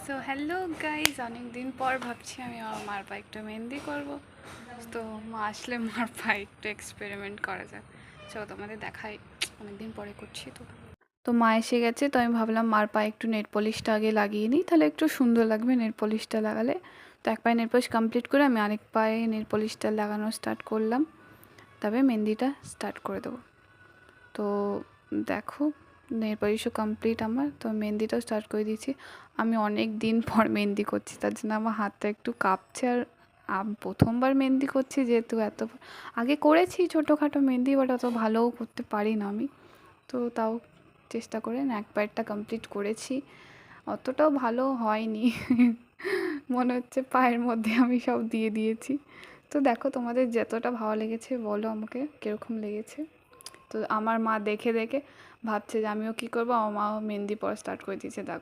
So hello guys, অনেক দিন পর ভাবছি আমি আমার মার পায়ে একটু মেহেন্দি করবো। তো মা আসলে মার পায়ে একটু এক্সপেরিমেন্ট করা যাক। সো তোমাদের দেখাই, অনেক দিন পরে করছি তো। তো মা এসে গেছে, তো আমি ভাবলাম মার পায়ে একটু নেল পলিশটা আগে লাগিয়ে নিই, তাহলে একটু সুন্দর লাগবে নেল পলিশটা লাগালে। তো এক পায়ে নেল পলিশ কমপ্লিট করে আমি আরেক পায়ে নেল পলিশটা লাগানো স্টার্ট করলাম, তবে মেহেন্দিটা স্টার্ট করে দেবো। তো দেখো, নেল পলিশও কমপ্লিট আমার, তো মেহেন্দিটাও স্টার্ট করে দিয়েছি। আমি অনেক দিন পর মেহেন্দি করছি, তার জন্য আমার হাতটা একটু কাঁপছে। আর প্রথমবার মেহেন্দি করছি, যেহেতু এত আগে করেছি ছোটোখাটো মেহেন্দি, বাট অত ভালোও করতে পারি না আমি। তো তাও চেষ্টা করে এক পায়েরটা কমপ্লিট করেছি, অতটাও ভালো হয়নি। মনে হচ্ছে পায়ের মধ্যে আমি সব দিয়ে দিয়েছি। তো দেখো, তোমাদের যতটা ভালো লেগেছে বলো আমাকে কীরকম লেগেছে। তো আমার মা দেখে দেখে ভাবছে যে আমিও কী করবো, আমার মাও মেহেন্দি পড়া স্টার্ট করে দিয়েছে। দেখো